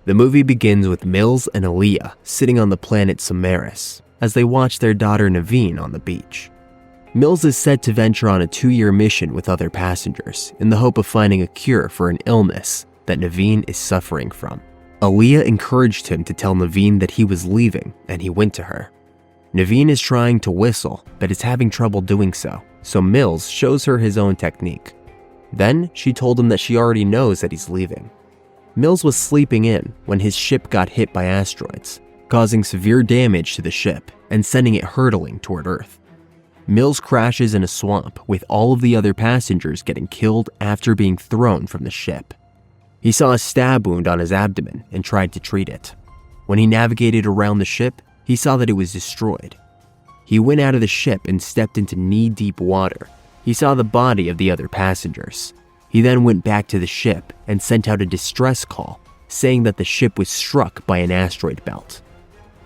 The movie begins with Mills and Aaliyah sitting on the planet Samaris as they watch their daughter Naveen on the beach. Mills is set to venture on a 2-year mission with other passengers in the hope of finding a cure for an illness that Naveen is suffering from. Aaliyah encouraged him to tell Naveen that he was leaving, and he went to her. Naveen is trying to whistle, but is having trouble doing so Mills shows her his own technique. Then she told him that she already knows that he's leaving. Mills was sleeping in when his ship got hit by asteroids, causing severe damage to the ship and sending it hurtling toward Earth. Mills crashes in a swamp with all of the other passengers getting killed after being thrown from the ship. He saw a stab wound on his abdomen and tried to treat it. When he navigated around the ship, he saw that it was destroyed. He went out of the ship and stepped into knee-deep water. He saw the body of the other passengers. He then went back to the ship and sent out a distress call, saying that the ship was struck by an asteroid belt.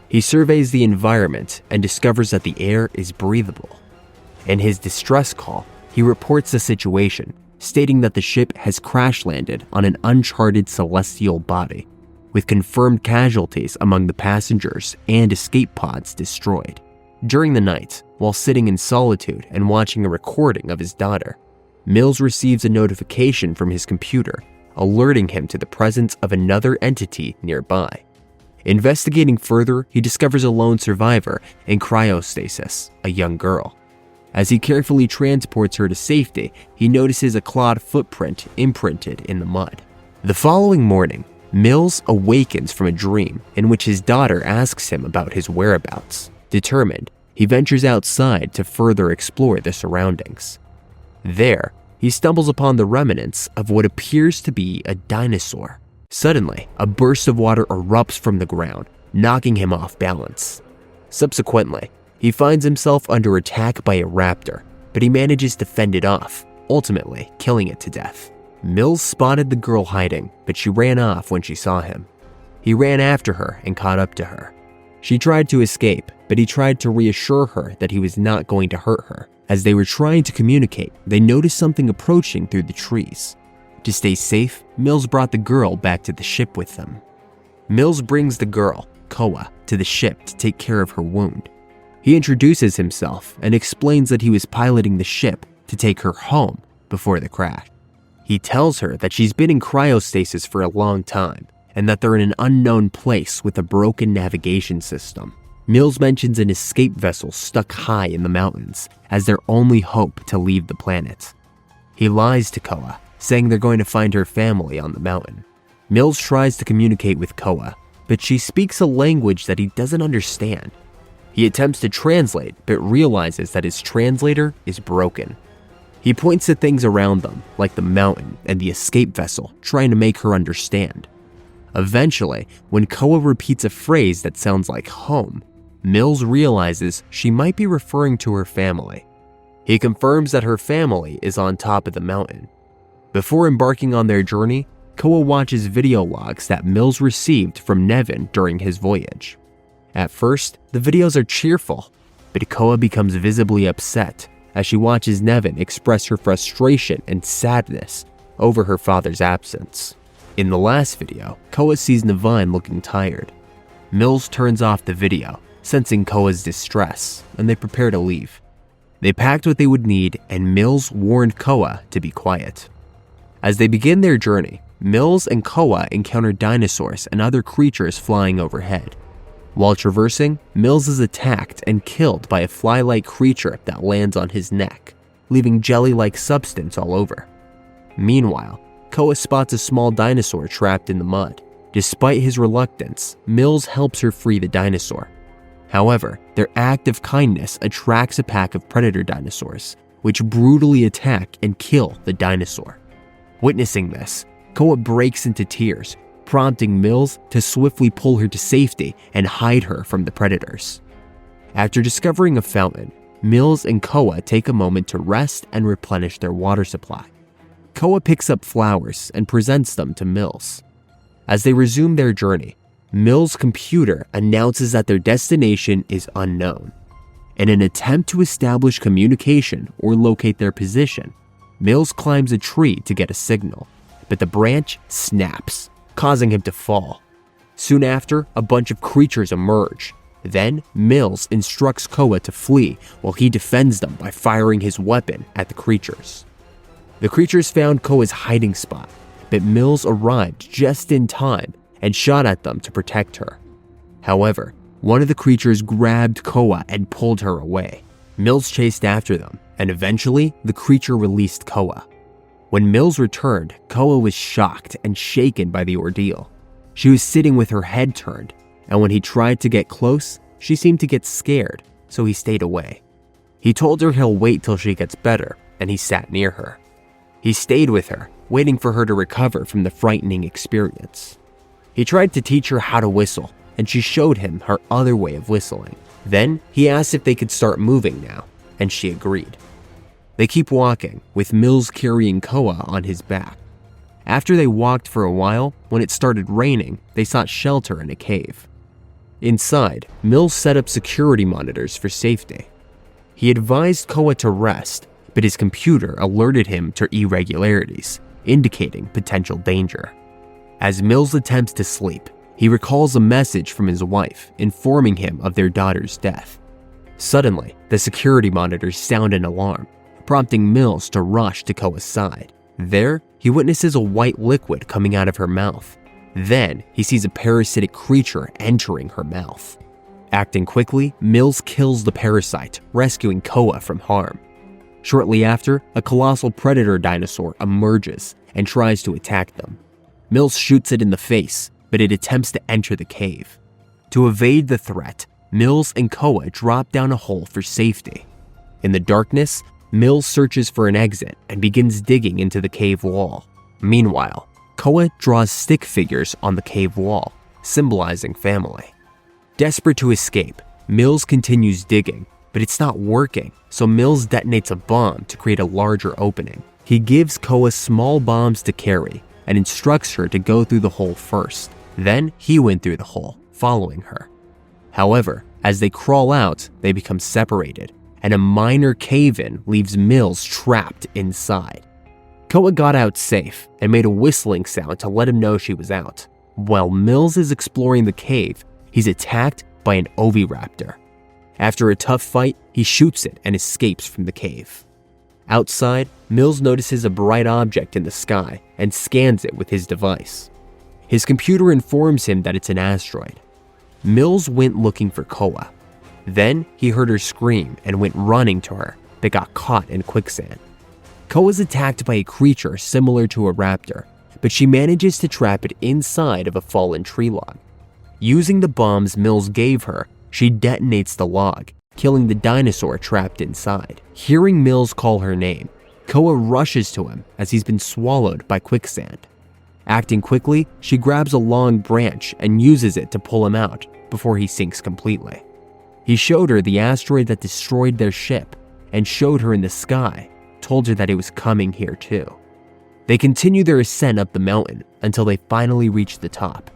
He surveys the environment and discovers that the air is breathable. In his distress call, he reports the situation, stating that the ship has crash-landed on an uncharted celestial body, with confirmed casualties among the passengers and escape pods destroyed. During the night, while sitting in solitude and watching a recording of his daughter, Mills receives a notification from his computer, alerting him to the presence of another entity nearby. Investigating further, he discovers a lone survivor in cryostasis, a young girl. As he carefully transports her to safety, he notices a clawed footprint imprinted in the mud. The following morning, Mills awakens from a dream in which his daughter asks him about his whereabouts. Determined, he ventures outside to further explore the surroundings. There, he stumbles upon the remnants of what appears to be a dinosaur. Suddenly, a burst of water erupts from the ground, knocking him off balance. Subsequently, he finds himself under attack by a raptor, but he manages to fend it off, ultimately killing it to death. Mills spotted the girl hiding, but she ran off when she saw him. He ran after her and caught up to her. She tried to escape, but he tried to reassure her that he was not going to hurt her. As they were trying to communicate, they noticed something approaching through the trees. To stay safe, Mills brought the girl back to the ship with them. Mills brings the girl, Koa, to the ship to take care of her wound. He introduces himself and explains that he was piloting the ship to take her home before the crash. He tells her that she's been in cryostasis for a long time and that they're in an unknown place with a broken navigation system. Mills mentions an escape vessel stuck high in the mountains as their only hope to leave the planet. He lies to Koa, saying they're going to find her family on the mountain. Mills tries to communicate with Koa, but she speaks a language that he doesn't understand. He attempts to translate, but realizes that his translator is broken. He points to things around them, like the mountain and the escape vessel, trying to make her understand. Eventually, when Koa repeats a phrase that sounds like home, Mills realizes she might be referring to her family. He confirms that her family is on top of the mountain. Before embarking on their journey, Koa watches video logs that Mills received from Nevin during his voyage. At first, the videos are cheerful, but Koa becomes visibly upset as she watches Nevin express her frustration and sadness over her father's absence. In the last video, Koa sees Nevin looking tired. Mills turns off the video, sensing Koa's distress, and they prepare to leave. They packed what they would need, and Mills warned Koa to be quiet. As they begin their journey, Mills and Koa encounter dinosaurs and other creatures flying overhead. While traversing, Mills is attacked and killed by a fly-like creature that lands on his neck, leaving jelly-like substance all over. Meanwhile, Koa spots a small dinosaur trapped in the mud. Despite his reluctance, Mills helps her free the dinosaur. However, their act of kindness attracts a pack of predator dinosaurs, which brutally attack and kill the dinosaur. Witnessing this, Koa breaks into tears, prompting Mills to swiftly pull her to safety and hide her from the predators. After discovering a fountain, Mills and Koa take a moment to rest and replenish their water supply. Koa picks up flowers and presents them to Mills. As they resume their journey, Mills' computer announces that their destination is unknown. In an attempt to establish communication or locate their position, Mills climbs a tree to get a signal, but the branch snaps, causing him to fall. Soon after, a bunch of creatures emerge. Then, Mills instructs Koa to flee while he defends them by firing his weapon at the creatures. The creatures found Koa's hiding spot, but Mills arrived just in time and shot at them to protect her. However, one of the creatures grabbed Koa and pulled her away. Mills chased after them, and eventually, the creature released Koa. When Mills returned, Koa was shocked and shaken by the ordeal. She was sitting with her head turned, and when he tried to get close, she seemed to get scared, so he stayed away. He told her he'll wait till she gets better, and he sat near her. He stayed with her, waiting for her to recover from the frightening experience. He tried to teach her how to whistle, and she showed him her other way of whistling. Then, he asked if they could start moving now, and she agreed. They keep walking, with Mills carrying Koa on his back. After they walked for a while, when it started raining, they sought shelter in a cave. Inside, Mills set up security monitors for safety. He advised Koa to rest, but his computer alerted him to irregularities, indicating potential danger. As Mills attempts to sleep, he recalls a message from his wife informing him of their daughter's death. Suddenly, the security monitors sound an alarm, prompting Mills to rush to Koa's side. There, he witnesses a white liquid coming out of her mouth. Then, he sees a parasitic creature entering her mouth. Acting quickly, Mills kills the parasite, rescuing Koa from harm. Shortly after, a colossal predator dinosaur emerges and tries to attack them. Mills shoots it in the face, but it attempts to enter the cave. To evade the threat, Mills and Koa drop down a hole for safety. In the darkness, Mills searches for an exit and begins digging into the cave wall. Meanwhile, Koa draws stick figures on the cave wall, symbolizing family. Desperate to escape, Mills continues digging, but it's not working, so Mills detonates a bomb to create a larger opening. He gives Koa small bombs to carry and instructs her to go through the hole first. Then he went through the hole, following her. However, as they crawl out, they become separated, and a minor cave-in leaves Mills trapped inside. Koa got out safe and made a whistling sound to let him know she was out. While Mills is exploring the cave, he's attacked by an oviraptor. After a tough fight, he shoots it and escapes from the cave. Outside, Mills notices a bright object in the sky and scans it with his device. His computer informs him that it's an asteroid. Mills went looking for Koa. Then he heard her scream and went running to her, but got caught in quicksand. Koa is attacked by a creature similar to a raptor, but she manages to trap it inside of a fallen tree log. Using the bombs Mills gave her, she detonates the log, killing the dinosaur trapped inside. Hearing Mills call her name, Koa rushes to him as he's been swallowed by quicksand. Acting quickly, she grabs a long branch and uses it to pull him out before he sinks completely. He showed her the asteroid that destroyed their ship and showed her in the sky, told her that it was coming here too. They continue their ascent up the mountain until they finally reach the top.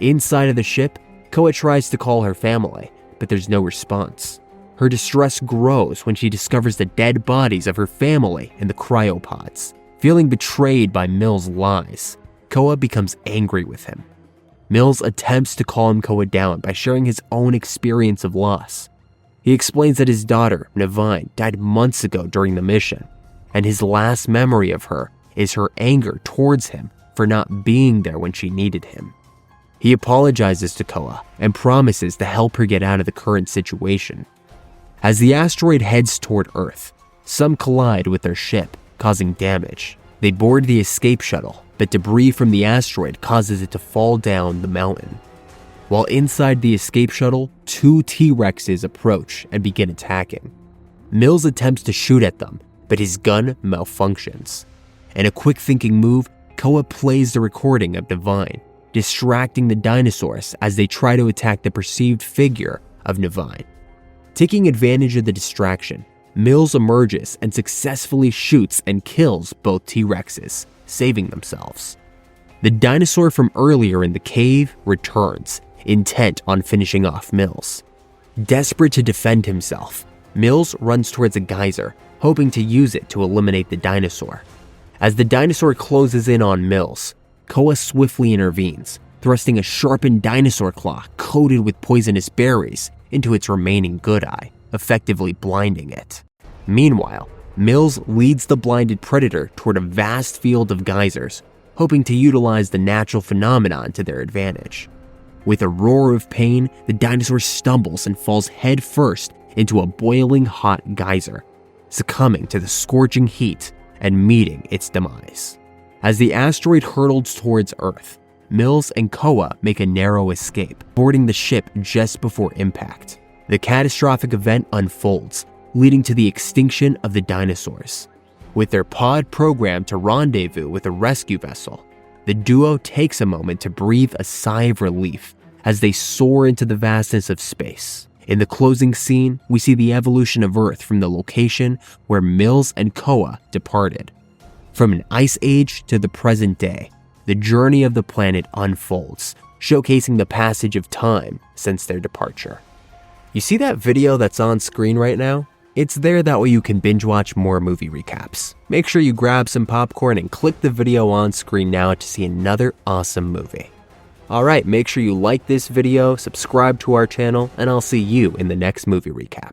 Inside of the ship, Koa tries to call her family, but there's no response. Her distress grows when she discovers the dead bodies of her family in the cryopods. Feeling betrayed by Mills' lies, Koa becomes angry with him. Mills attempts to calm Koa down by sharing his own experience of loss. He explains that his daughter, Nevine, died months ago during the mission, and his last memory of her is her anger towards him for not being there when she needed him. He apologizes to Koa and promises to help her get out of the current situation. As the asteroid heads toward Earth, some collide with their ship, causing damage. They board the escape shuttle, but debris from the asteroid causes it to fall down the mountain. While inside the escape shuttle, 2 T-Rexes approach and begin attacking. Mills attempts to shoot at them, but his gun malfunctions. In a quick thinking move, Koa plays the recording of Nevine, distracting the dinosaurs as they try to attack the perceived figure of Nevine. Taking advantage of the distraction, Mills emerges and successfully shoots and kills both T-Rexes, saving themselves. The dinosaur from earlier in the cave returns, intent on finishing off Mills. Desperate to defend himself, Mills runs towards a geyser, hoping to use it to eliminate the dinosaur. As the dinosaur closes in on Mills, Koa swiftly intervenes, thrusting a sharpened dinosaur claw coated with poisonous berries into its remaining good eye, effectively blinding it. Meanwhile, Mills leads the blinded predator toward a vast field of geysers, hoping to utilize the natural phenomenon to their advantage. With a roar of pain, the dinosaur stumbles and falls headfirst into a boiling hot geyser, succumbing to the scorching heat and meeting its demise. As the asteroid hurtles towards Earth, Mills and Koa make a narrow escape, boarding the ship just before impact. The catastrophic event unfolds, leading to the extinction of the dinosaurs. With their pod programmed to rendezvous with a rescue vessel, the duo takes a moment to breathe a sigh of relief as they soar into the vastness of space. In the closing scene, we see the evolution of Earth from the location where Mills and Koa departed. From an ice age to the present day, the journey of the planet unfolds, showcasing the passage of time since their departure. You see that video that's on screen right now? It's there that way you can binge watch more movie recaps. Make sure you grab some popcorn and click the video on screen now to see another awesome movie. Alright, make sure you like this video, subscribe to our channel, and I'll see you in the next movie recap.